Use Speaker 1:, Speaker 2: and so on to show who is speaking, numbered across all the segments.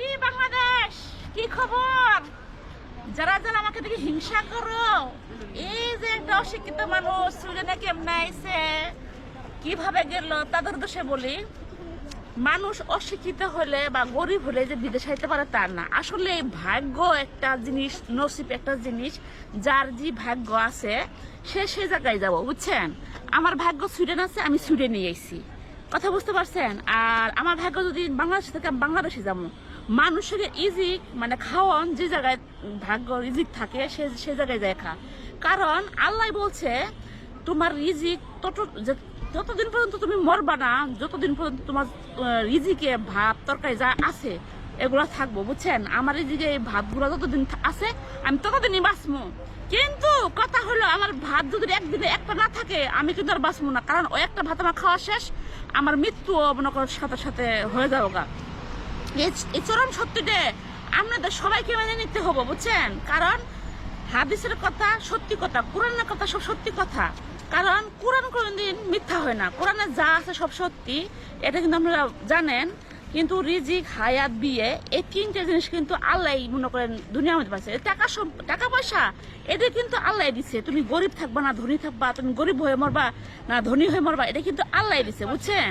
Speaker 1: কি বাংলাদেশ, কি খবর? যারা যারা আমাকে দেখে হিংসা করো, এই যে একটা অশিক্ষিত মানুষ সুইডেনে কেমনে আইছে, কিভাবে গেল, তাদের দোষে বলি। মানুষ অশিক্ষিত হলে বা গরিব হলে যে বিদেশে আইতে পারে তা না। আসলে ভাগ্য একটা জিনিস, নসিব একটা জিনিস। যার যে ভাগ্য আছে সে সেই জায়গায় যাবো, বুঝছেন? আমার ভাগ্য সুইডেন আছে, আমি সুইডেনে আইছি, কথা বুঝতে পারছেন? আর আমার ভাগ্য যদি বাংলাদেশে থাকে, আমি বাংলাদেশে যাবো। মানুষের ইজিক মানে খাওয়ান যে জায়গায় ভাগ্য রিজিক থাকে সে জায়গায় যায় খা। কারণ আল্লাহ বলছে তোমার রিজিক যতদিন পর্যন্ত তুমি মরবা না, যতদিন পর্যন্ত তোমার রিজিকে ভাত তরকারি যা আছে এগুলো থাকবো, বুঝছেন? আমার রিজিকে এই ভাতগুলো যতদিন আছে আমি ততদিনই বাঁচবো। কিন্তু কথা হলো, আমার ভাত যদি একদিনে একটা না থাকে আমি কিন্তু আর বাঁচবো না। কারণ ওই একটা ভাত আমার খাওয়া শেষ, আমার মৃত্যু মনে করার সাথে সাথে হয়ে যাবো গা। এই চরম সত্যিটা আপনাদের সবাইকে মেনে নিতে হবে, বুঝছেন? কারণ হাদিসের কথা সত্যি কথা, কোরআনের কথা সব সত্যি কথা। কারণ কোরআন কোনদিন মিথ্যা হয় না, কোরআনে যা আছে সব সত্যি, এটা কিন্তু আপনারা জানেন। কিন্তু রিজিক, হায়াত, বিয়ে, এই তিনটে জিনিস কিন্তু আল্লাহ মনে করেন দুনিয়ার মধ্যে পাচ্ছে। টাকা পয়সা এটা কিন্তু আল্লাহ দিচ্ছে। তুমি গরিব থাকবা না ধনী থাকবা, তুমি গরিব হয়ে মরবা না ধনী হয়ে মরবা, এটা কিন্তু আল্লাহ দিচ্ছে, বুঝছেন?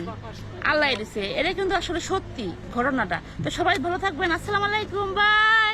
Speaker 1: আল্লাহ দিচ্ছে, এটা কিন্তু আসলে সত্যি ঘটনাটা। তো সবাই ভালো থাকবেন। আসসালামু আলাইকুম, বাই।